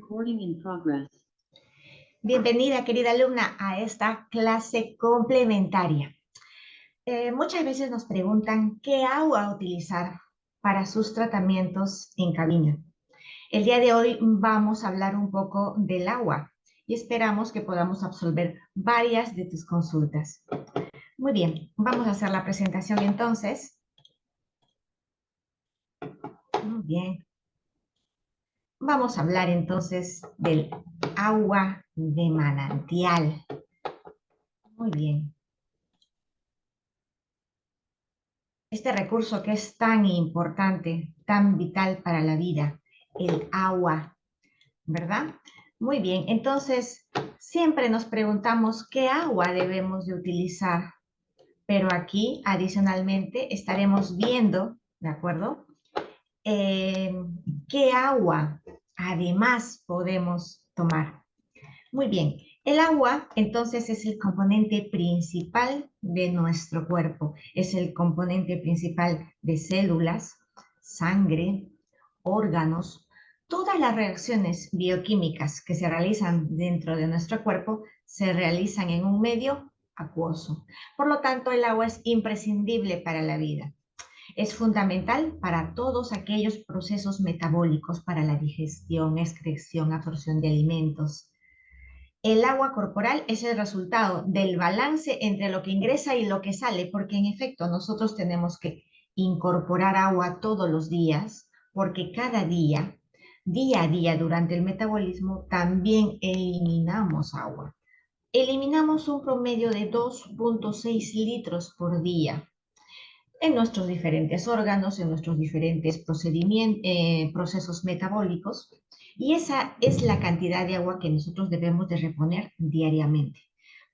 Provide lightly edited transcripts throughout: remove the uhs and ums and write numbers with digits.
Recording in progress. Bienvenida, querida alumna, a esta clase complementaria. Muchas veces nos preguntan qué agua utilizar para sus tratamientos en cabina. El día de hoy vamos a hablar un poco del agua y esperamos que podamos absolver varias de tus consultas. Muy bien, vamos a hacer la presentación entonces. Muy bien. Vamos a hablar entonces del agua de manantial. Muy bien. Este recurso que es tan importante, tan vital para la vida, el agua, ¿verdad? Muy bien, entonces siempre nos preguntamos qué agua debemos de utilizar, pero aquí adicionalmente estaremos viendo, ¿de acuerdo? ¿Qué agua además podemos tomar? Muy bien, el agua entonces es el componente principal de nuestro cuerpo, es el componente principal de células, sangre, órganos. Todas las reacciones bioquímicas que se realizan dentro de nuestro cuerpo se realizan en un medio acuoso. Por lo tanto, el agua es imprescindible para la vida. Es fundamental para todos aquellos procesos metabólicos, para la digestión, excreción, absorción de alimentos. El agua corporal es el resultado del balance entre lo que ingresa y lo que sale, porque en efecto nosotros tenemos que incorporar agua todos los días, porque cada día, día a día durante el metabolismo, también eliminamos agua. Eliminamos un promedio de 2,6 litros por día en nuestros diferentes órganos, en nuestros diferentes procesos metabólicos, y esa es la cantidad de agua que nosotros debemos de reponer diariamente.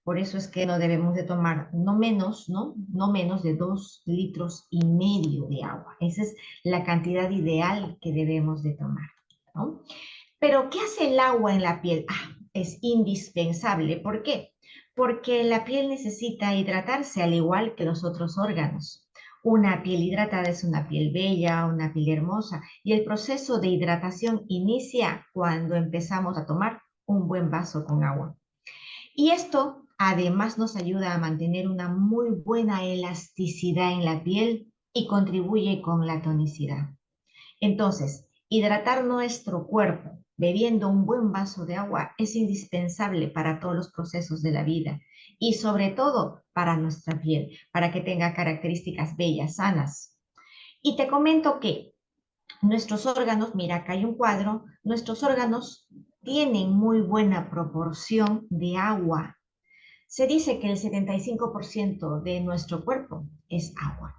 Por eso es que no debemos de tomar no menos de 2,5 litros de agua. Esa es la cantidad ideal que debemos de tomar, ¿no? Pero, ¿qué hace el agua en la piel? Es indispensable. ¿Por qué? Porque la piel necesita hidratarse al igual que los otros órganos. Una piel hidratada es una piel bella, una piel hermosa, y el proceso de hidratación inicia cuando empezamos a tomar un buen vaso con agua. Y esto además nos ayuda a mantener una muy buena elasticidad en la piel y contribuye con la tonicidad. Entonces, hidratar nuestro cuerpo bebiendo un buen vaso de agua es indispensable para todos los procesos de la vida y sobre todo para nuestra piel, para que tenga características bellas, sanas. Y te comento que nuestros órganos, mira, acá hay un cuadro, nuestros órganos tienen muy buena proporción de agua. Se dice que el 75% de nuestro cuerpo es agua.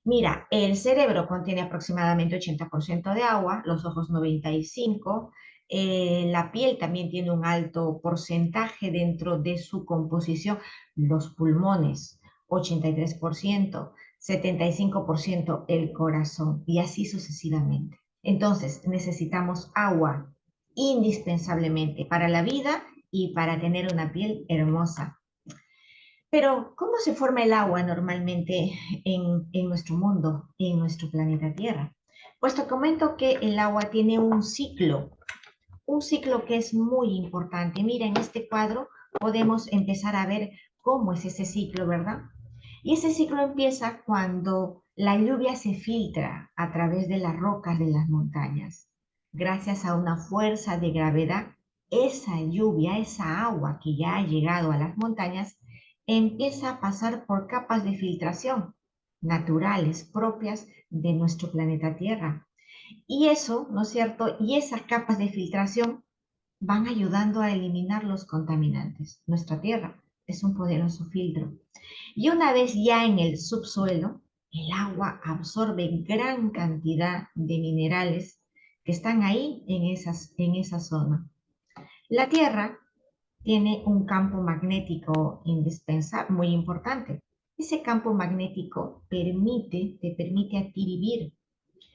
Mira, el cerebro contiene aproximadamente 80% de agua, los ojos 95%, la piel también tiene un alto porcentaje dentro de su composición, los pulmones 83%, 75% el corazón y así sucesivamente. Entonces, necesitamos agua indispensablemente para la vida y para tener una piel hermosa. Pero, ¿cómo se forma el agua normalmente en nuestro mundo, en nuestro planeta Tierra? Pues te comento que el agua tiene un ciclo que es muy importante. Mira, en este cuadro podemos empezar a ver cómo es ese ciclo, ¿verdad? Y ese ciclo empieza cuando la lluvia se filtra a través de las rocas de las montañas. Gracias a una fuerza de gravedad, esa lluvia, esa agua que ya ha llegado a las montañas, empieza a pasar por capas de filtración naturales propias de nuestro planeta Tierra. Y eso, ¿no es cierto? Y esas capas de filtración van ayudando a eliminar los contaminantes. Nuestra Tierra es un poderoso filtro. Y una vez ya en el subsuelo, el agua absorbe gran cantidad de minerales que están ahí en esa zona. La Tierra tiene un campo magnético indispensable, muy importante. Ese campo magnético te permite a ti vivir,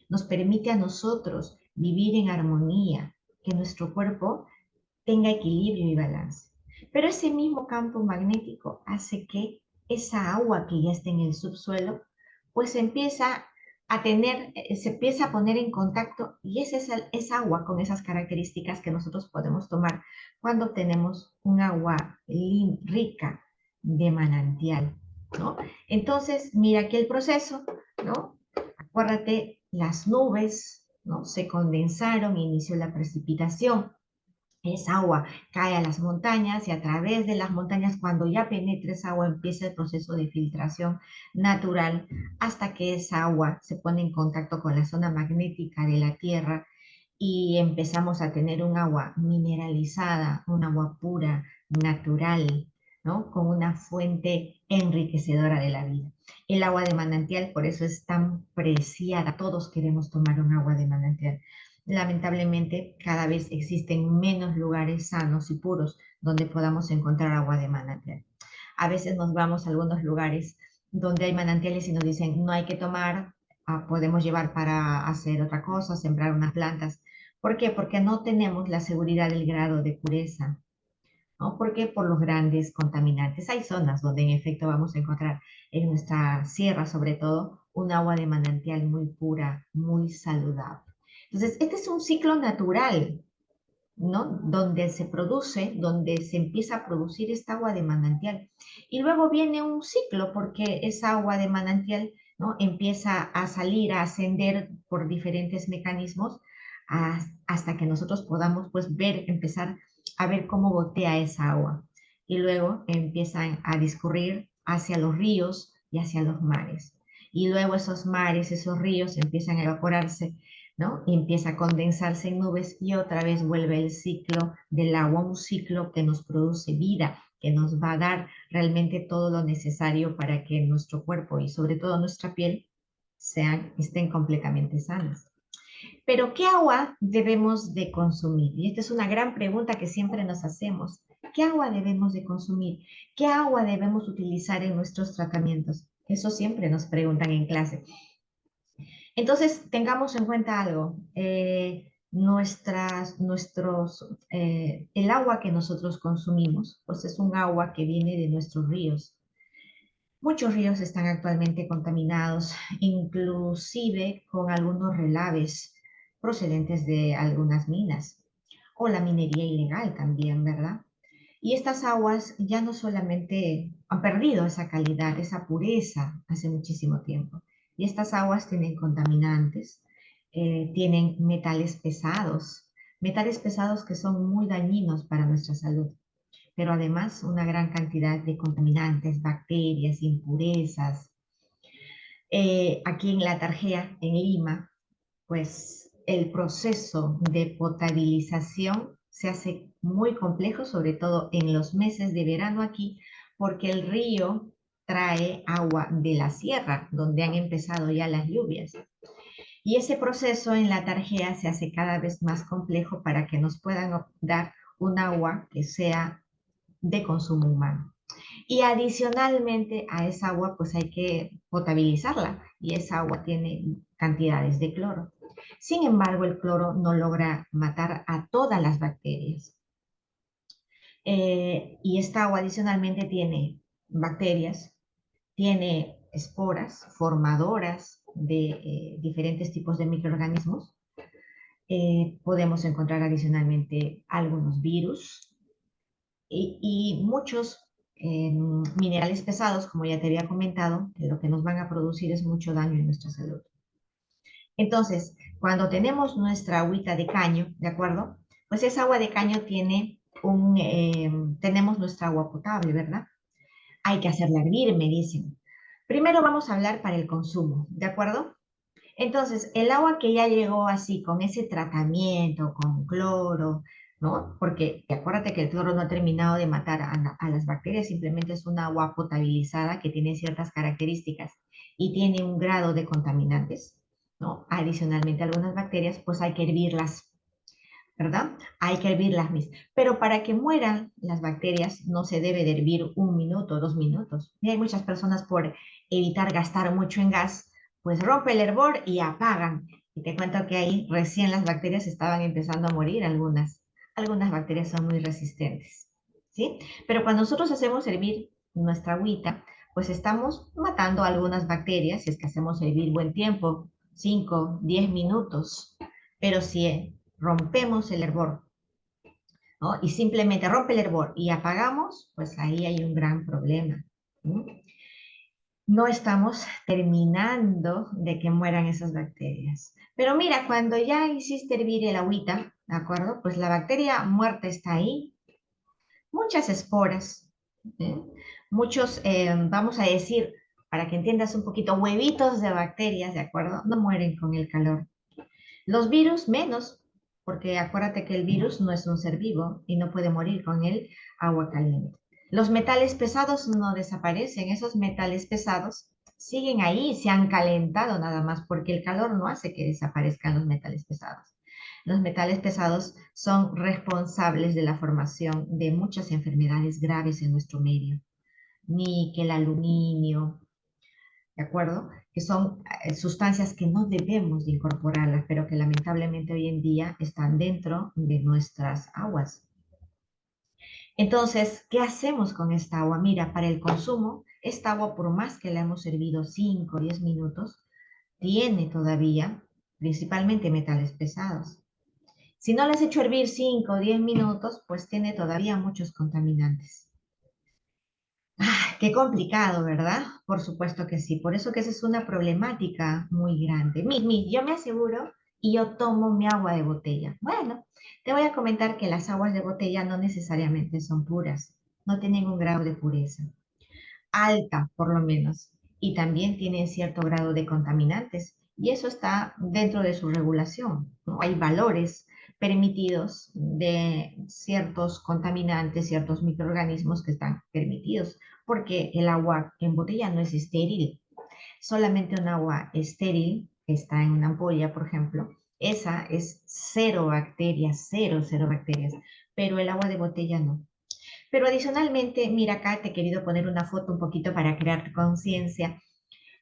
nos permite a nosotros vivir en armonía, que nuestro cuerpo tenga equilibrio y balance. Pero ese mismo campo magnético hace que esa agua que ya está en el subsuelo, pues empieza a tener, se empieza a poner en contacto y es agua con esas características que nosotros podemos tomar cuando tenemos un agua rica de manantial, ¿no? Entonces, mira aquí el proceso, ¿no? Acuérdate, las nubes, ¿no? Se condensaron, inició la precipitación. Esa agua cae a las montañas y a través de las montañas, cuando ya penetra esa agua, empieza el proceso de filtración natural hasta que esa agua se pone en contacto con la zona magnética de la Tierra y empezamos a tener un agua mineralizada, un agua pura, natural, ¿no? Con una fuente enriquecedora de la vida. El agua de manantial, por eso es tan preciada. Todos queremos tomar un agua de manantial. Lamentablemente, cada vez existen menos lugares sanos y puros donde podamos encontrar agua de manantial. A veces nos vamos a algunos lugares donde hay manantiales y nos dicen no hay que tomar, podemos llevar para hacer otra cosa, sembrar unas plantas. ¿Por qué? Porque no tenemos la seguridad del grado de pureza, ¿no? Porque por los grandes contaminantes. Hay zonas donde en efecto vamos a encontrar en nuestra sierra sobre todo un agua de manantial muy pura, muy saludable. Entonces, este es un ciclo natural, ¿no? Donde se produce, donde se empieza a producir esta agua de manantial. Y luego viene un ciclo porque esa agua de manantial, ¿no? Empieza a salir, a ascender por diferentes mecanismos hasta que nosotros podamos pues ver, empezar a ver cómo gotea esa agua. Y luego empiezan a discurrir hacia los ríos y hacia los mares. Y luego esos mares, esos ríos empiezan a evaporarse, ¿no? Y empieza a condensarse en nubes y otra vez vuelve el ciclo del agua, un ciclo que nos produce vida, que nos va a dar realmente todo lo necesario para que nuestro cuerpo y sobre todo nuestra piel estén completamente sanas. Pero ¿qué agua debemos de consumir? Y esta es una gran pregunta que siempre nos hacemos. ¿Qué agua debemos de consumir? ¿Qué agua debemos utilizar en nuestros tratamientos? Eso siempre nos preguntan en clase. Entonces, tengamos en cuenta algo. El agua que nosotros consumimos, pues es un agua que viene de nuestros ríos. Muchos ríos están actualmente contaminados, inclusive con algunos relaves procedentes de algunas minas o la minería ilegal también, ¿verdad? Y estas aguas ya no solamente han perdido esa calidad, esa pureza hace muchísimo tiempo. Y estas aguas tienen contaminantes, tienen metales pesados que son muy dañinos para nuestra salud, pero además una gran cantidad de contaminantes, bacterias, impurezas. Aquí en La Tarjea, en Lima, pues el proceso de potabilización se hace muy complejo, sobre todo en los meses de verano aquí, porque el río trae agua de la sierra, donde han empezado ya las lluvias. Y ese proceso en La Tarjea se hace cada vez más complejo para que nos puedan dar un agua que sea de consumo humano. Y adicionalmente a esa agua, pues hay que potabilizarla y esa agua tiene cantidades de cloro. Sin embargo, el cloro no logra matar a todas las bacterias. Y esta agua adicionalmente tiene bacterias, tiene esporas formadoras de diferentes tipos de microorganismos. Podemos encontrar adicionalmente algunos virus y muchos minerales pesados, como ya te había comentado, que lo que nos van a producir es mucho daño en nuestra salud. Entonces, cuando tenemos nuestra agüita de caño, ¿de acuerdo? Pues esa agua de caño tenemos nuestra agua potable, ¿verdad? Hay que hacerla hervir, me dicen. Primero vamos a hablar para el consumo, ¿de acuerdo? Entonces, el agua que ya llegó así, con ese tratamiento, con cloro, ¿no? Porque acuérdate que el cloro no ha terminado de matar a las bacterias, simplemente es un agua potabilizada que tiene ciertas características y tiene un grado de contaminantes, ¿no? Adicionalmente, algunas bacterias, pues hay que hervirlas, ¿verdad? Hay que hervirlas, pero para que mueran las bacterias no se debe de hervir 1 minuto, 2 minutos. Y hay muchas personas por evitar gastar mucho en gas, pues rompe el hervor y apagan. Y te cuento que ahí recién las bacterias estaban empezando a morir algunas. Algunas bacterias son muy resistentes, ¿sí? Pero cuando nosotros hacemos hervir nuestra agüita, pues estamos matando algunas bacterias, si es que hacemos hervir buen tiempo, 5, 10 minutos. Pero si rompemos el hervor, ¿no? Y simplemente rompe el hervor y apagamos, pues ahí hay un gran problema. ¿Sí? No estamos terminando de que mueran esas bacterias. Pero mira, cuando ya hiciste hervir el agüita, ¿de acuerdo? Pues la bacteria muerta está ahí, muchas esporas, ¿eh? Muchos, vamos a decir, para que entiendas un poquito, huevitos de bacterias, ¿de acuerdo? No mueren con el calor. Los virus menos, porque acuérdate que el virus no es un ser vivo y no puede morir con el agua caliente. Los metales pesados no desaparecen, esos metales pesados siguen ahí, se han calentado nada más, porque el calor no hace que desaparezcan los metales pesados. Los metales pesados son responsables de la formación de muchas enfermedades graves en nuestro medio. Níquel, aluminio, ¿de acuerdo? Que son sustancias que no debemos de incorporarlas, pero que lamentablemente hoy en día están dentro de nuestras aguas. Entonces, ¿qué hacemos con esta agua? Mira, para el consumo, esta agua, por más que la hemos servido 5 o 10 minutos, tiene todavía principalmente metales pesados. Si no la has hecho hervir 5 o 10 minutos, pues tiene todavía muchos contaminantes. Qué complicado, ¿verdad? Por supuesto que sí. Por eso que esa es una problemática muy grande. Yo me aseguro y yo tomo mi agua de botella. Bueno, te voy a comentar que las aguas de botella no necesariamente son puras. No tienen un grado de pureza. Alta, por lo menos. Y también tienen cierto grado de contaminantes. Y eso está dentro de su regulación, ¿no? Hay valores permitidos de ciertos contaminantes, ciertos microorganismos que están permitidos, porque el agua en botella no es estéril. Solamente un agua estéril, que está en una ampolla, por ejemplo, esa es cero bacterias, cero bacterias, pero el agua de botella no. Pero adicionalmente, mira acá, te he querido poner una foto un poquito para crear conciencia.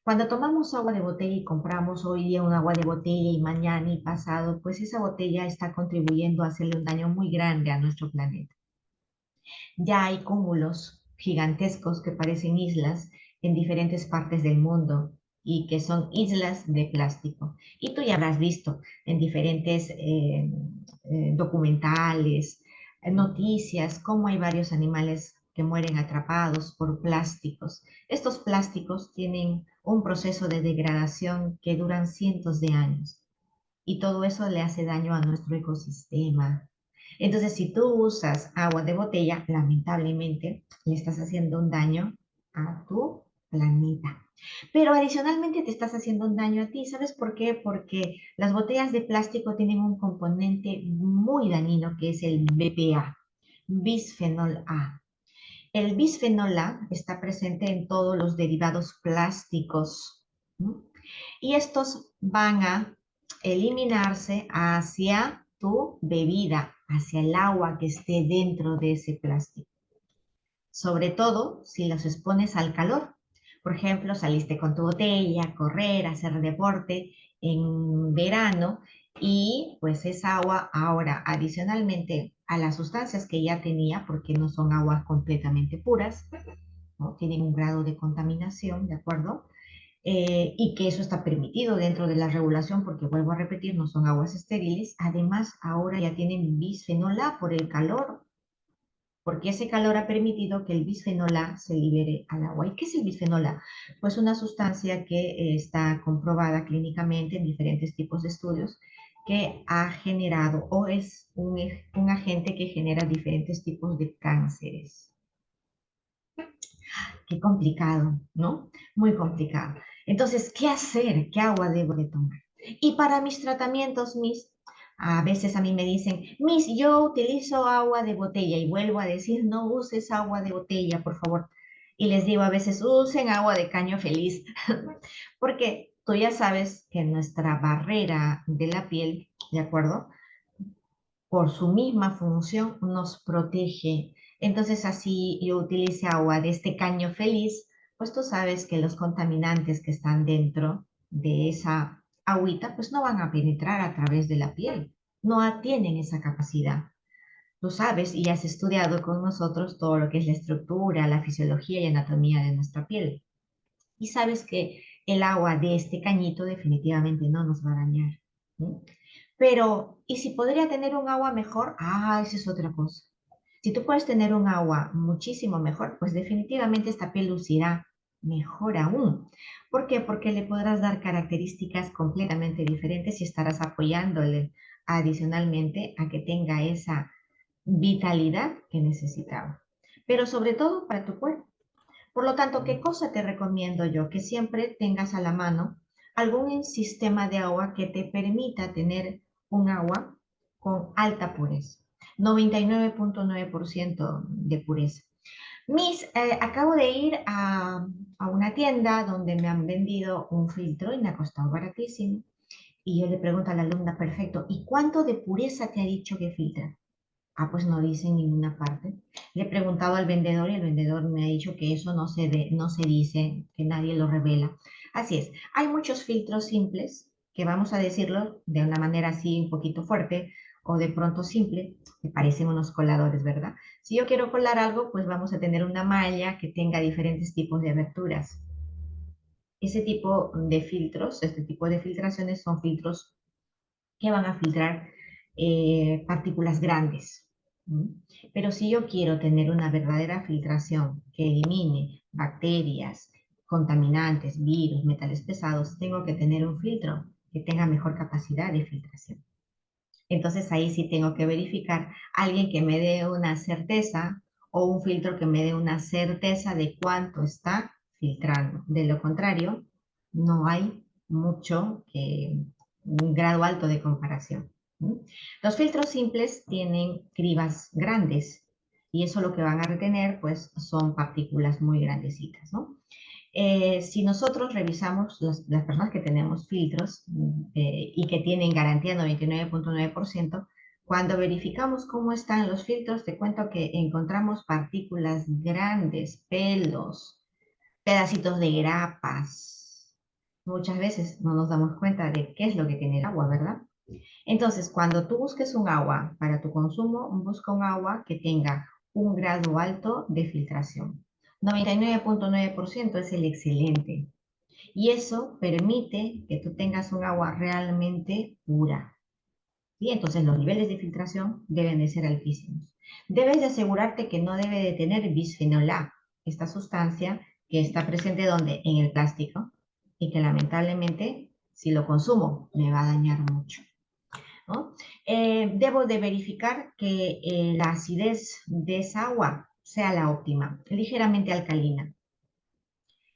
Cuando tomamos agua de botella y compramos hoy día un agua de botella y mañana y pasado, pues esa botella está contribuyendo a hacerle un daño muy grande a nuestro planeta. Ya hay cúmulos gigantescos que parecen islas en diferentes partes del mundo y que son islas de plástico. Y tú ya habrás visto en diferentes documentales, noticias, cómo hay varios animales que mueren atrapados por plásticos. Estos plásticos tienen un proceso de degradación que duran cientos de años y todo eso le hace daño a nuestro ecosistema. Entonces, si tú usas agua de botella, lamentablemente le estás haciendo un daño a tu planeta. Pero adicionalmente te estás haciendo un daño a ti. ¿Sabes por qué? Porque las botellas de plástico tienen un componente muy dañino que es el BPA, bisfenol A. El bisfenol A está presente en todos los derivados plásticos, ¿no? Y estos van a eliminarse hacia tu bebida, hacia el agua que esté dentro de ese plástico. Sobre todo si los expones al calor. Por ejemplo, saliste con tu botella a correr, a hacer deporte en verano y pues esa agua ahora adicionalmente a las sustancias que ya tenía, porque no son aguas completamente puras, ¿no? Tienen un grado de contaminación, ¿de acuerdo? Y que eso está permitido dentro de la regulación, porque vuelvo a repetir, no son aguas estériles. Además, ahora ya tienen bisfenol A por el calor, porque ese calor ha permitido que el bisfenol A se libere al agua. ¿Y qué es el bisfenol A? Pues una sustancia que está comprobada clínicamente en diferentes tipos de estudios que ha generado o es un agente que genera diferentes tipos de cánceres. Qué complicado, ¿no? Muy complicado. Entonces, ¿qué hacer? ¿Qué agua debo de tomar? Y para mis tratamientos, a veces a mí me dicen, yo utilizo agua de botella y vuelvo a decir, no uses agua de botella, por favor. Y les digo a veces, usen agua de caño feliz, porque tú ya sabes que nuestra barrera de la piel, ¿de acuerdo? Por su misma función nos protege. Entonces, así yo utilice agua de este caño feliz, pues tú sabes que los contaminantes que están dentro de esa agüita, pues no van a penetrar a través de la piel, no tienen esa capacidad. Tú sabes y has estudiado con nosotros todo lo que es la estructura, la fisiología y anatomía de nuestra piel. Y sabes que El agua de este cañito definitivamente no nos va a dañar. ¿Sí? Pero, ¿y si podría tener un agua mejor? Ah, esa es otra cosa. Si tú puedes tener un agua muchísimo mejor, pues definitivamente esta piel lucirá mejor aún. ¿Por qué? Porque le podrás dar características completamente diferentes y estarás apoyándole adicionalmente a que tenga esa vitalidad que necesitaba. Pero sobre todo para tu cuerpo. Por lo tanto, ¿qué cosa te recomiendo yo? Que siempre tengas a la mano algún sistema de agua que te permita tener un agua con alta pureza, 99.9% de pureza. Acabo de ir a una tienda donde me han vendido un filtro y me ha costado baratísimo. Y yo le pregunto a la alumna, perfecto, ¿y cuánto de pureza te ha dicho que filtra? Ah, pues no dice en ninguna parte. Le he preguntado al vendedor y el vendedor me ha dicho que eso no se dice, que nadie lo revela. Así es, hay muchos filtros simples, que vamos a decirlo de una manera así un poquito fuerte o de pronto simple, que parecen unos coladores, ¿verdad? Si yo quiero colar algo, pues vamos a tener una malla que tenga diferentes tipos de aberturas. Ese tipo de filtros, este tipo de filtraciones son filtros que van a filtrar partículas grandes. ¿Mm? Pero si yo quiero tener una verdadera filtración que elimine bacterias, contaminantes, virus, metales pesados, tengo que tener un filtro que tenga mejor capacidad de filtración. Entonces ahí sí tengo que verificar alguien que me dé una certeza o un filtro que me dé una certeza de cuánto está filtrando. De lo contrario, no hay mucho un grado alto de comparación. ¿Mm? Los filtros simples tienen cribas grandes y eso lo que van a retener pues son partículas muy grandecitas, ¿no? Si nosotros revisamos las personas que tenemos filtros y que tienen garantía 99.9%, cuando verificamos cómo están los filtros, te cuento que encontramos partículas grandes, pelos, pedacitos de grapas. Muchas veces no nos damos cuenta de qué es lo que tiene el agua, ¿verdad? Entonces, cuando tú busques un agua para tu consumo, busca un agua que tenga un grado alto de filtración. 99.9% es el excelente. Y eso permite que tú tengas un agua realmente pura. Y entonces los niveles de filtración deben de ser altísimos. Debes de asegurarte que no debe de tener bisfenol A, esta sustancia que está presente donde en el plástico y que lamentablemente si lo consumo me va a dañar mucho. ¿No? Debo de verificar que la acidez de esa agua sea la óptima, ligeramente alcalina.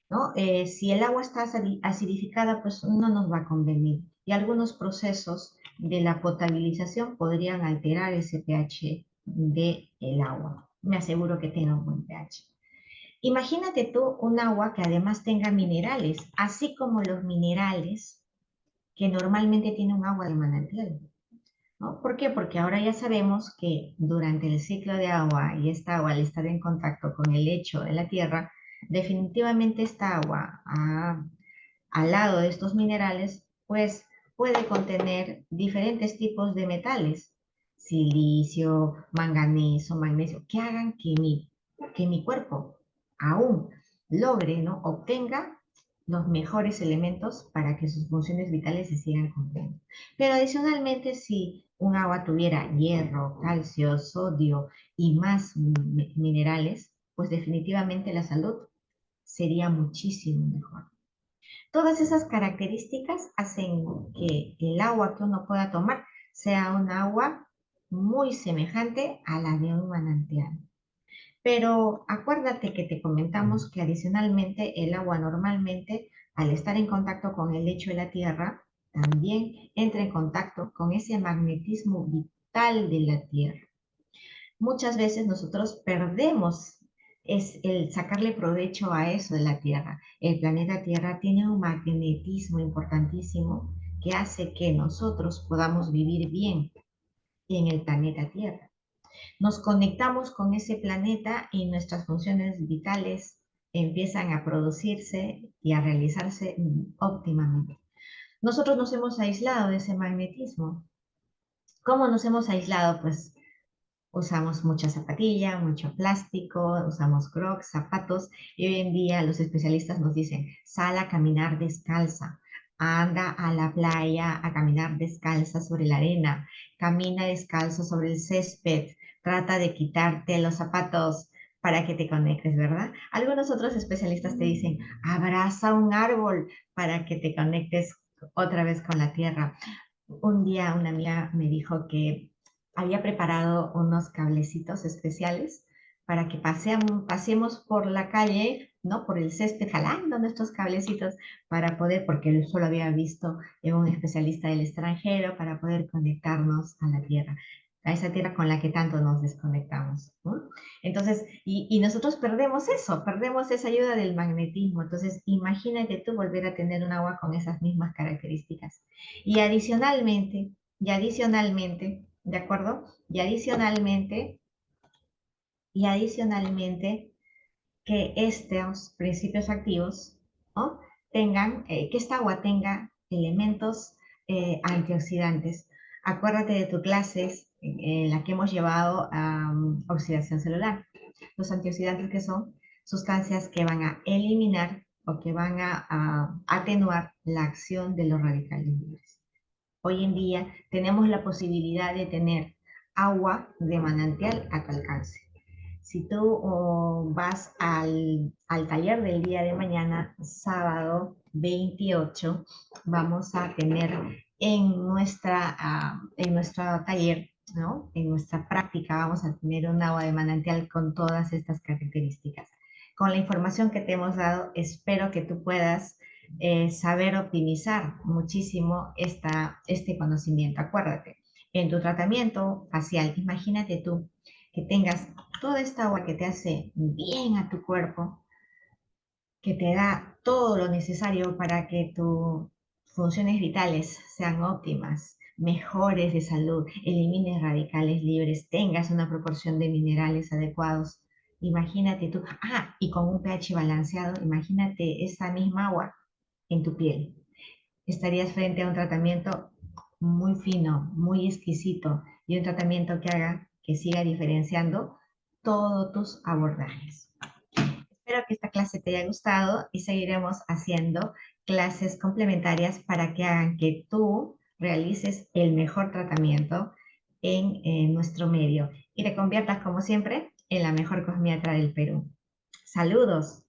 ¿No? Si el agua está acidificada, pues no nos va a convenir. Y algunos procesos de la potabilización podrían alterar ese pH del agua. Me aseguro que tenga un buen pH. Imagínate tú un agua que además tenga minerales, así como los minerales que normalmente tiene un agua de manantial. ¿No? ¿Por qué? Porque ahora ya sabemos que durante el ciclo de agua y esta agua al estar en contacto con el lecho de la tierra, definitivamente esta agua al lado de estos minerales, pues puede contener diferentes tipos de metales, silicio, manganeso, magnesio, que hagan que mi cuerpo aún logre, ¿no? Obtenga los mejores elementos para que sus funciones vitales se sigan cumpliendo. Pero adicionalmente, si un agua tuviera hierro, calcio, sodio y más minerales, pues definitivamente la salud sería muchísimo mejor. Todas esas características hacen que el agua que uno pueda tomar sea un agua muy semejante a la de un manantial. Pero acuérdate que te comentamos que adicionalmente el agua normalmente, al estar en contacto con el lecho de la tierra, también entra en contacto con ese magnetismo vital de la tierra. Muchas veces nosotros perdemos el sacarle provecho a eso de la Tierra. El planeta Tierra tiene un magnetismo importantísimo que hace que nosotros podamos vivir bien en el planeta Tierra. Nos conectamos con ese planeta y nuestras funciones vitales empiezan a producirse y a realizarse óptimamente. Nosotros nos hemos aislado de ese magnetismo. ¿Cómo nos hemos aislado? Pues Usamos mucha zapatilla, mucho plástico, usamos Crocs, zapatos, y hoy en día los especialistas nos dicen, sal a caminar descalza, anda a la playa a caminar descalza sobre la arena, camina descalzo sobre el césped, trata de quitarte los zapatos para que te conectes, ¿verdad? Algunos otros especialistas te dicen, abraza un árbol para que te conectes otra vez con la tierra. Un día una amiga me dijo que había preparado unos cablecitos especiales para que pasemos por la calle, ¿no? Por el césped, jalando nuestros cablecitos para poder, porque él solo había visto en un especialista del extranjero, para poder conectarnos a la tierra, a esa tierra con la que tanto nos desconectamos, ¿no? Entonces, y nosotros perdemos eso, perdemos esa ayuda del magnetismo. Entonces, imagínate tú volver a tener un agua con esas mismas características. Y adicionalmente, ¿de acuerdo? Y adicionalmente, que estos principios activos, ¿no? Que esta agua tenga elementos antioxidantes. Acuérdate de tu clases en la que hemos llevado oxidación celular. Los antioxidantes que son sustancias que van a eliminar o que van a atenuar la acción de los radicales libres. Hoy en día tenemos la posibilidad de tener agua de manantial a tu alcance. Si tú vas al taller del día de mañana, sábado 28, vamos a tener en nuestro taller, ¿no? En nuestra práctica, vamos a tener un agua de manantial con todas estas características. Con la información que te hemos dado, espero que tú puedas saber optimizar muchísimo este conocimiento. Acuérdate, en tu tratamiento facial, imagínate tú que tengas toda esta agua que te hace bien a tu cuerpo, que te da todo lo necesario para que tus funciones vitales sean óptimas, mejores de salud, elimines radicales libres, tengas una proporción de minerales adecuados. Imagínate tú, y con un pH balanceado, imagínate esa misma agua en tu piel. Estarías frente a un tratamiento muy fino, muy exquisito y un tratamiento que haga que siga diferenciando todos tus abordajes. Espero que esta clase te haya gustado y seguiremos haciendo clases complementarias para que hagan que tú realices el mejor tratamiento en nuestro medio y te conviertas, como siempre, en la mejor cosmiatra del Perú. Saludos.